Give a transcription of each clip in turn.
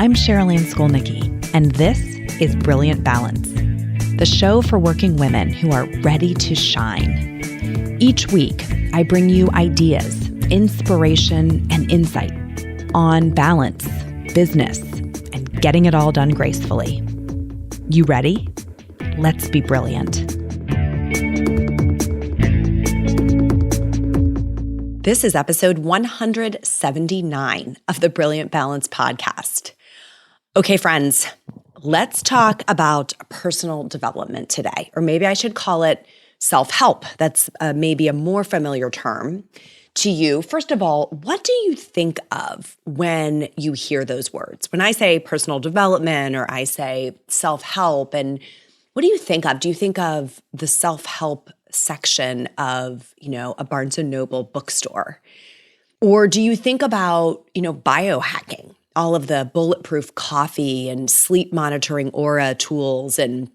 I'm Sherilyn Skolnicki, and this is Brilliant Balance, the show for working women who are ready to shine. Each week, I bring you ideas, inspiration, and insight on balance, business, and getting it all done gracefully. You ready? Let's be brilliant. This is episode 179 of the Brilliant Balance podcast. Okay, friends, let's talk about personal development today, or maybe I should call it self-help. That's maybe a more familiar term to you. First of all, what do you think of when you hear those words? When I say personal development or I say self-help, and what do you think of? Do you think of the self-help section of, a Barnes & Noble bookstore? Or do you think about, biohacking, all of the bulletproof coffee and sleep monitoring Aura tools and,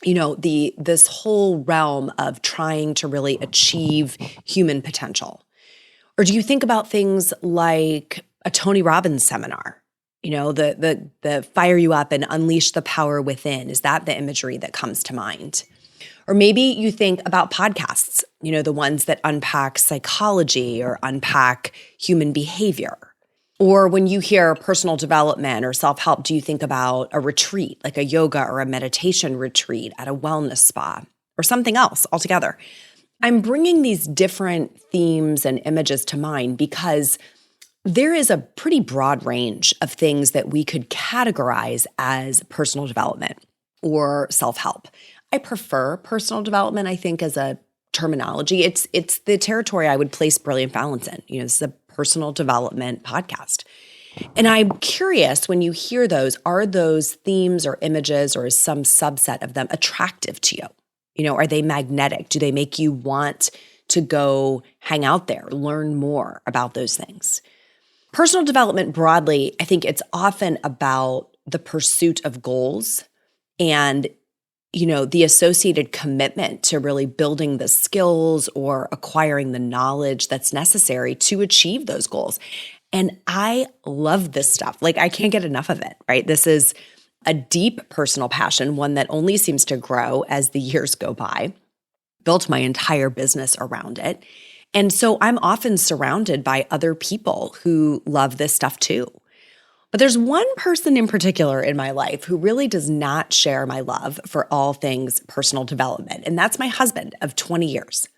this whole realm of trying to really achieve human potential? Or do you think about things like a Tony Robbins seminar? The fire you up and unleash the power within. Is that the imagery that comes to mind? Or maybe you think about podcasts, the ones that unpack psychology or unpack human behavior. Or when you hear personal development or self-help, do you think about a retreat, like a yoga or a meditation retreat at a wellness spa or something else altogether? I'm bringing these different themes and images to mind because there is a pretty broad range of things that we could categorize as personal development or self-help. I prefer personal development, I think, as a terminology. It's the territory I would place Brilliant Balance in. This is a personal development podcast. And I'm curious, when you hear those, are those themes or images or some subset of them attractive to you? Are they magnetic? Do they make you want to go hang out there, learn more about those things? Personal development broadly, I think it's often about the pursuit of goals and the associated commitment to really building the skills or acquiring the knowledge that's necessary to achieve those goals. And I love this stuff. I can't get enough of it, right? This is a deep personal passion, one that only seems to grow as the years go by. Built my entire business around it. And so I'm often surrounded by other people who love this stuff too. But there's one person in particular in my life who really does not share my love for all things personal development, and that's my husband of 20 years.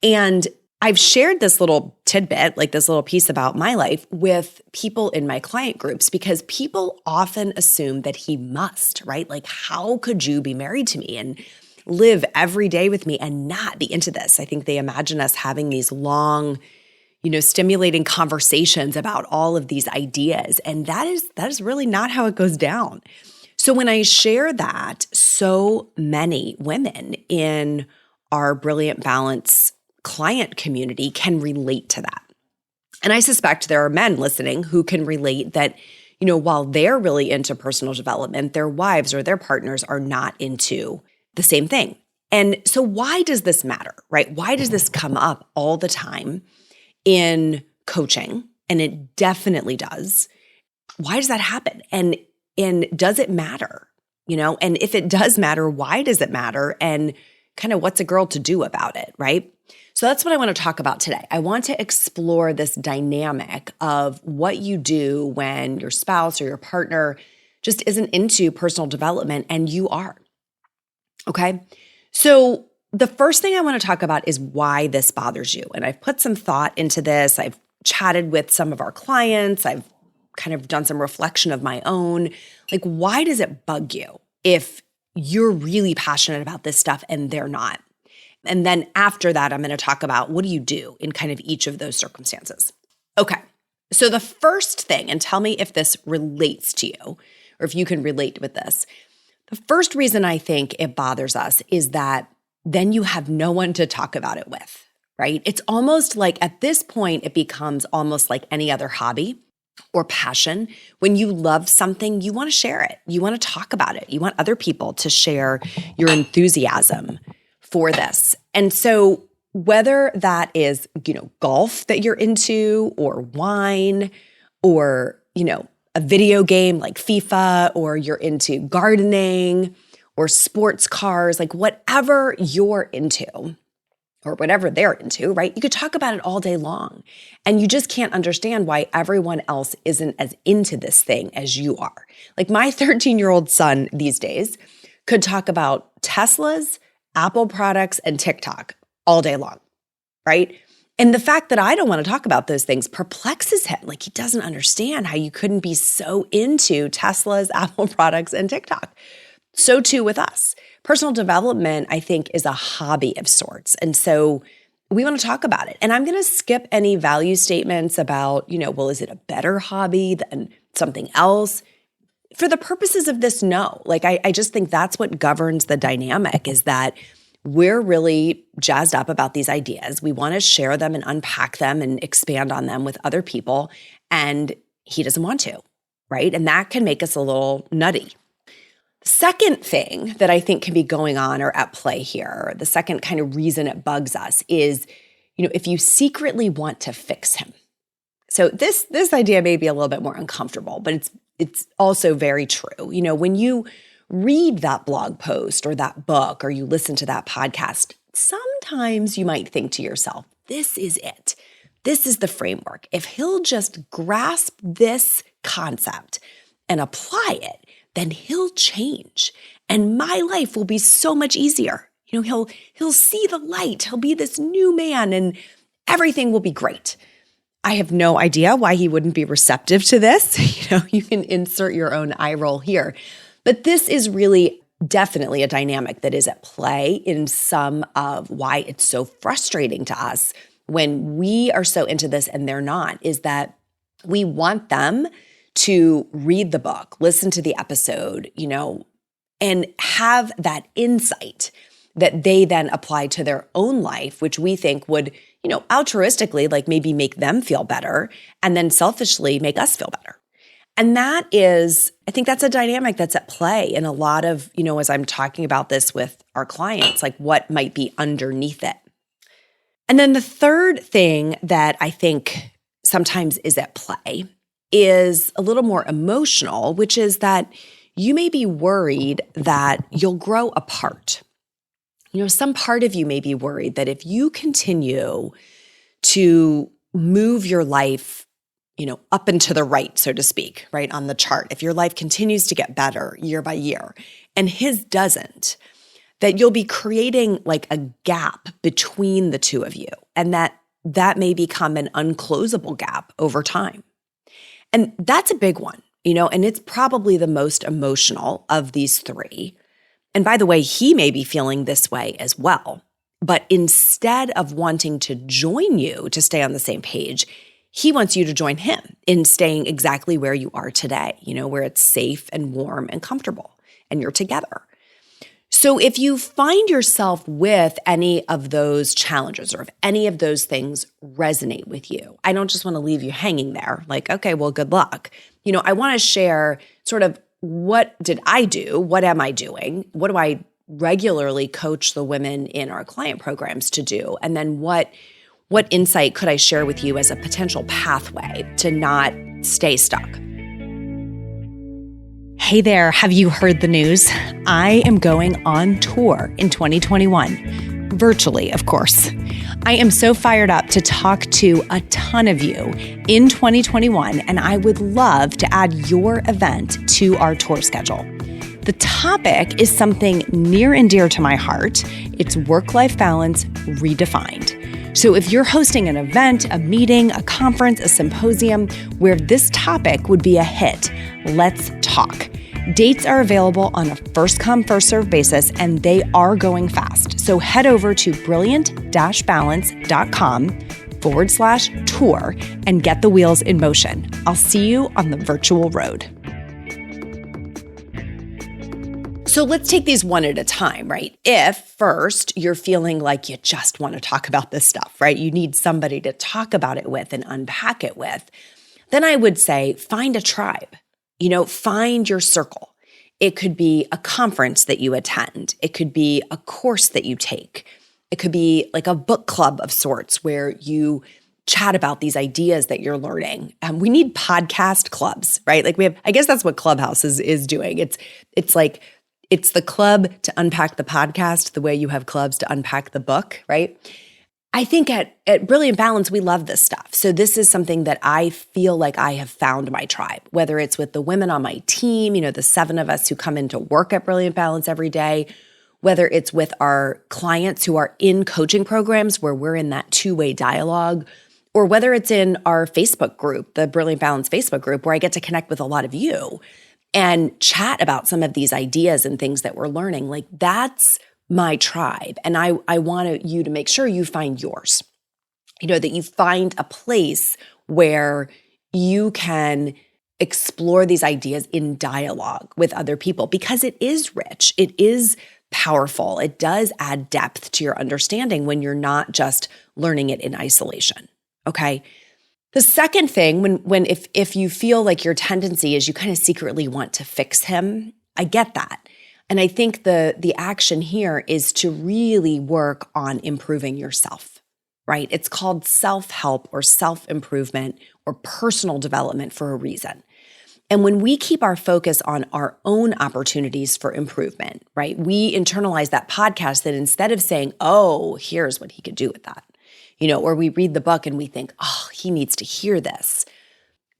And I've shared this little tidbit, this little piece about my life with people in my client groups because people often assume that he must, right? How could you be married to me and live every day with me and not be into this? I think they imagine us having these long, stimulating conversations about all of these ideas. And that is really not how it goes down. So when I share that, so many women in our Brilliant Balance client community can relate to that. And I suspect there are men listening who can relate that, while they're really into personal development, their wives or their partners are not into the same thing. And so why does this matter, right? Why does this come up all the time in coaching? And it definitely does. Why does that happen? And does it matter? And if it does matter, why does it matter? And kind of what's a girl to do about it, right? So that's what I want to talk about today. I want to explore this dynamic of what you do when your spouse or your partner just isn't into personal development and you are. Okay? So the first thing I want to talk about is why this bothers you. And I've put some thought into this. I've chatted with some of our clients. I've kind of done some reflection of my own. Why does it bug you if you're really passionate about this stuff and they're not? And then after that, I'm going to talk about what do you do in kind of each of those circumstances. Okay. So the first thing, and tell me if this relates to you or if you can relate with this. The first reason I think it bothers us is that then you have no one to talk about it with, right? It's almost like at this point, it becomes almost like any other hobby or passion. When you love something, you want to share it. You want to talk about it. You want other people to share your enthusiasm for this. And so whether that is, golf that you're into or wine or, a video game like FIFA, or you're into gardening or sports cars, like whatever you're into or whatever they're into, right? You could talk about it all day long. And you just can't understand why everyone else isn't as into this thing as you are. Like my 13-year-old son these days could talk about Teslas, Apple products, and TikTok all day long, right? And the fact that I don't want to talk about those things perplexes him. Like he doesn't understand how you couldn't be so into Teslas, Apple products, and TikTok. So too with us. Personal development, I think, is a hobby of sorts. And so we want to talk about it. And I'm going to skip any value statements about, well, is it a better hobby than something else? For the purposes of this, no. Like I just think that's what governs the dynamic, is that we're really jazzed up about these ideas. We want to share them and unpack them and expand on them with other people. And he doesn't want to, right? And that can make us a little nutty. Second thing that I think can be going on or at play here, the second kind of reason it bugs us is, if you secretly want to fix him. So this idea may be a little bit more uncomfortable, but it's also very true. When you read that blog post or that book or you listen to that podcast, sometimes you might think to yourself, this is it. This is the framework. If he'll just grasp this concept and apply it, then he'll change and my life will be so much easier. He'll see the light. He'll be this new man and everything will be great. I have no idea why he wouldn't be receptive to this. You can insert your own eye roll here. But this is really definitely a dynamic that is at play in some of why it's so frustrating to us when we are so into this and they're not, is that we want them to read the book, listen to the episode, and have that insight that they then apply to their own life, which we think would, altruistically, like maybe make them feel better and then selfishly make us feel better. And I think that's a dynamic that's at play in a lot of, as I'm talking about this with our clients, like what might be underneath it. And then the third thing that I think sometimes is at play is a little more emotional, which is that you may be worried that you'll grow apart. Some part of you may be worried that if you continue to move your life, up and to the right, so to speak, right on the chart, if your life continues to get better year by year and his doesn't, that you'll be creating like a gap between the two of you, and that may become an unclosable gap over time. And that's a big one, and it's probably the most emotional of these three. And by the way, he may be feeling this way as well. But instead of wanting to join you to stay on the same page, he wants you to join him in staying exactly where you are today, where it's safe and warm and comfortable and you're together. So if you find yourself with any of those challenges or if any of those things resonate with you, I don't just want to leave you hanging there like, okay, well, good luck. I want to share sort of what did I do? What am I doing? What do I regularly coach the women in our client programs to do? And then what insight could I share with you as a potential pathway to not stay stuck? Hey there, have you heard the news? I am going on tour in 2021, virtually, of course. I am so fired up to talk to a ton of you in 2021, and I would love to add your event to our tour schedule. The topic is something near and dear to my heart. It's work-life balance redefined. So if you're hosting an event, a meeting, a conference, a symposium where this topic would be a hit, let's talk. Dates are available on a first-come, first-served basis, and they are going fast. So head over to brilliant-balance.com/tour and get the wheels in motion. I'll see you on the virtual road. So let's take these one at a time, right? If first you're feeling like you just want to talk about this stuff, right? You need somebody to talk about it with and unpack it with, then I would say find a tribe. Find your circle. It could be a conference that you attend. It could be a course that you take. It could be like a book club of sorts where you chat about these ideas that you're learning. We need podcast clubs, right? Like I guess that's what Clubhouse is doing. It's the club to unpack the podcast the way you have clubs to unpack the book, right? I think at Brilliant Balance, we love this stuff. So this is something that I feel like I have found my tribe, whether it's with the women on my team, the 7 of us who come into work at Brilliant Balance every day, whether it's with our clients who are in coaching programs where we're in that two-way dialogue, or whether it's in our Facebook group, the Brilliant Balance Facebook group, where I get to connect with a lot of you and chat about some of these ideas and things that we're learning. Like that's my tribe. And I want you to make sure you find yours, that you find a place where you can explore these ideas in dialogue with other people, because it is rich. It is powerful. It does add depth to your understanding when you're not just learning it in isolation. Okay. The second thing, if you feel like your tendency is you kind of secretly want to fix him, I get that. And I think the action here is to really work on improving yourself, right? It's called self-help or self-improvement or personal development for a reason. And when we keep our focus on our own opportunities for improvement, right, we internalize that podcast that instead of saying, oh, here's what he could do with that, or we read the book and we think, oh, he needs to hear this.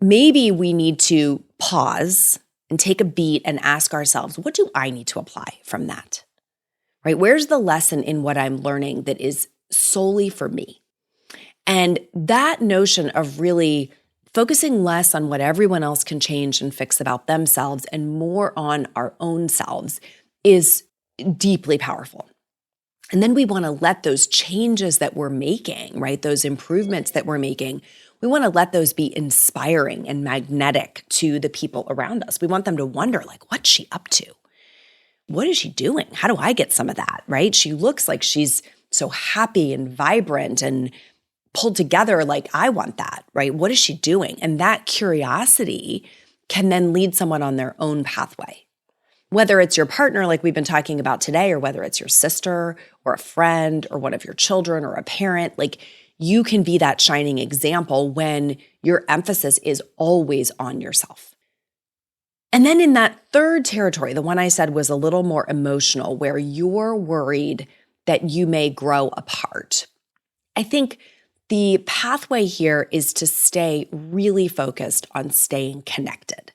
Maybe we need to pause and take a beat and ask ourselves, what do I need to apply from that, right? Where's the lesson in what I'm learning that is solely for me? And that notion of really focusing less on what everyone else can change and fix about themselves and more on our own selves is deeply powerful. And then we want to let those changes that we're making, right, those improvements that we're making, we want to let those be inspiring and magnetic to the people around us. We want them to wonder, like, what's she up to? What is she doing? How do I get some of that, right? She looks like she's so happy and vibrant and pulled together. Like, I want that, right? What is she doing? And that curiosity can then lead someone on their own pathway. Whether it's your partner, like we've been talking about today, or whether it's your sister or a friend or one of your children or a parent, like you can be that shining example when your emphasis is always on yourself. And then in that third territory, the one I said was a little more emotional, where you're worried that you may grow apart. I think the pathway here is to stay really focused on staying connected.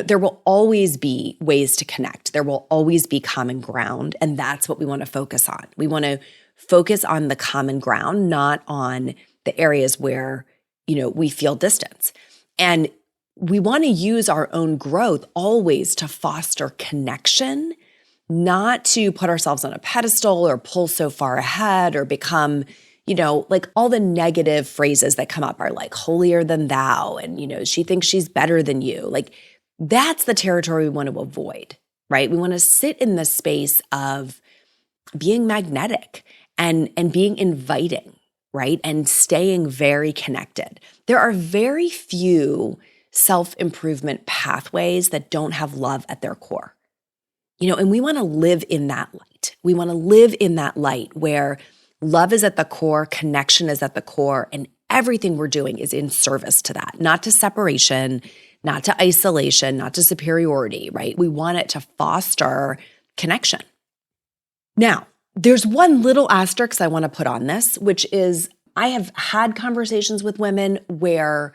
There will always be ways to connect. There will always be common ground, and that's what we want to focus on. We want to focus on the common ground, not on the areas where, we feel distance. And we want to use our own growth always to foster connection, not to put ourselves on a pedestal or pull so far ahead or become, like all the negative phrases that come up are like holier than thou. And, she thinks she's better than you. Like that's the territory we want to avoid, right? We want to sit in the space of being magnetic and being inviting, right? And staying very connected. There are very few self-improvement pathways that don't have love at their core. And we want to live in that light. We want to live in that light where love is at the core, connection is at the core, and everything we're doing is in service to that, not to separation, not to isolation, not to superiority, right? We want it to foster connection. Now, there's one little asterisk I want to put on this, which is I have had conversations with women where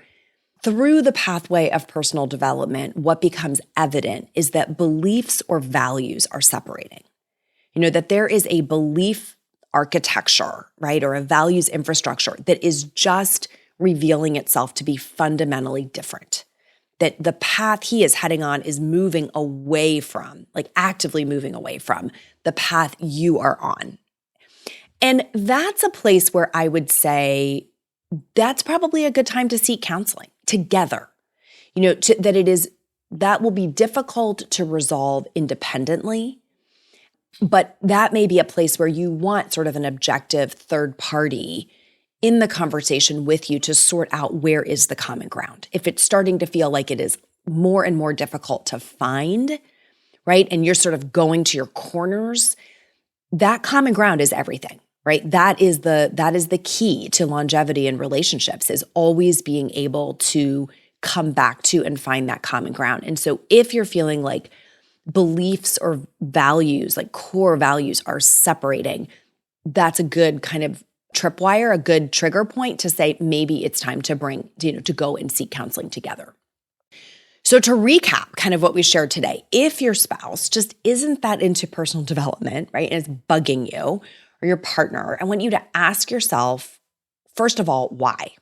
through the pathway of personal development, what becomes evident is that beliefs or values are separating. That there is a belief architecture, right, or a values infrastructure that is just revealing itself to be fundamentally different. That the path he is heading on is moving away from, like actively moving away from the path you are on. And that's a place where I would say that's probably a good time to seek counseling together. That will be difficult to resolve independently, but that may be a place where you want sort of an objective third party in the conversation with you to sort out where is the common ground. If it's starting to feel like it is more and more difficult to find, right? And you're sort of going to your corners, that common ground is everything, right? That is the key to longevity in relationships, is always being able to come back to and find that common ground. And so if you're feeling like beliefs or values, like core values, are separating, that's a good kind of tripwire, a good trigger point to say maybe it's time to to go and seek counseling together. So to recap kind of what we shared today, if your spouse just isn't that into personal development, right, and it's bugging you, or your partner, I want you to ask yourself, first of all, why,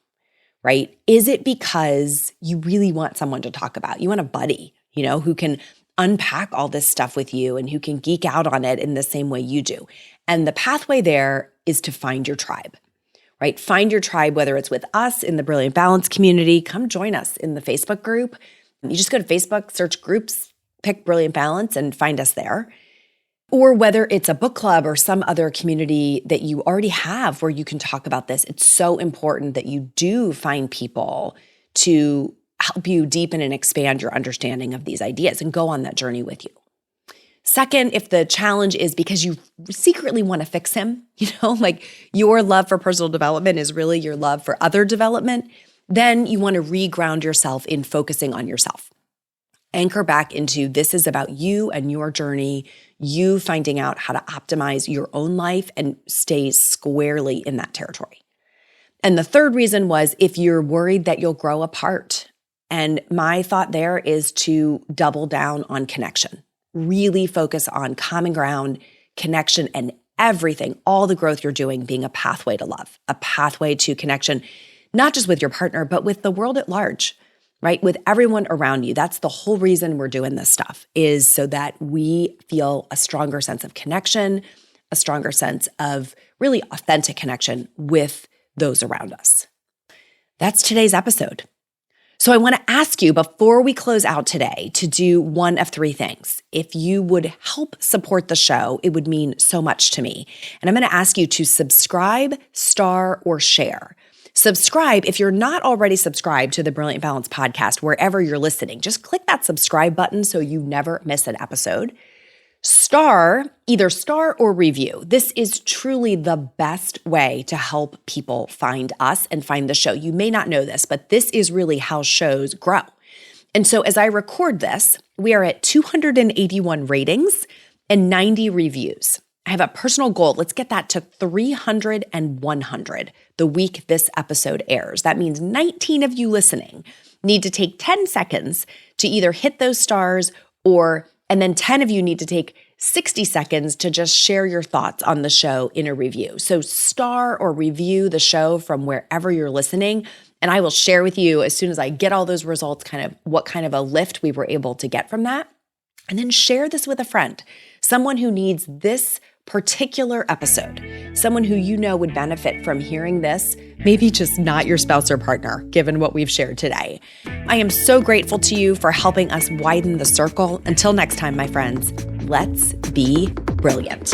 right? Is it because you really want someone to talk about? You want a buddy, who can unpack all this stuff with you and who can geek out on it in the same way you do. And the pathway there is to find your tribe, right? Find your tribe, whether it's with us in the Brilliant Balance community. Come join us in the Facebook group. You just go to Facebook, search groups, pick Brilliant Balance, and find us there. Or whether it's a book club or some other community that you already have where you can talk about this. It's so important that you do find people to help you deepen and expand your understanding of these ideas and go on that journey with you. Second, if the challenge is because you secretly want to fix him, like your love for personal development is really your love for other development, then you want to reground yourself in focusing on yourself. Anchor back into this is about you and your journey, you finding out how to optimize your own life and stay squarely in that territory. And the third reason was if you're worried that you'll grow apart. And my thought there is to double down on connection. Really focus on common ground, connection, and everything, all the growth you're doing being a pathway to love, a pathway to connection, not just with your partner, but with the world at large, right? With everyone around you. That's the whole reason we're doing this stuff, is so that we feel a stronger sense of connection, a stronger sense of really authentic connection with those around us. That's today's episode. So I want to ask you before we close out today to do one of three things. If you would help support the show, it would mean so much to me. And I'm going to ask you to subscribe, star, or share. Subscribe if you're not already subscribed to the Brilliant Balance podcast, wherever you're listening. Just click that subscribe button so you never miss an episode. Star, either star or review. This is truly the best way to help people find us and find the show. You may not know this, but this is really how shows grow. And so as I record this, we are at 281 ratings and 90 reviews. I have a personal goal. Let's get that to 300 and 100 the week this episode airs. That means 19 of you listening need to take 10 seconds to either hit those stars and then 10 of you need to take 60 seconds to just share your thoughts on the show in a review. So star or review the show from wherever you're listening, and I will share with you as soon as I get all those results, kind of what kind of a lift we were able to get from that. And then share this with a friend, someone who needs this particular episode, someone who would benefit from hearing this, maybe just not your spouse or partner, given what we've shared today. I am so grateful to you for helping us widen the circle. Until next time, my friends, let's be brilliant.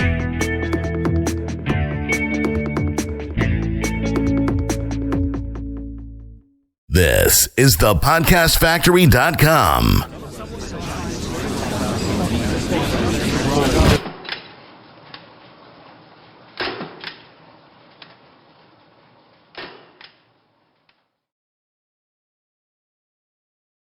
This is thepodcastfactory.com.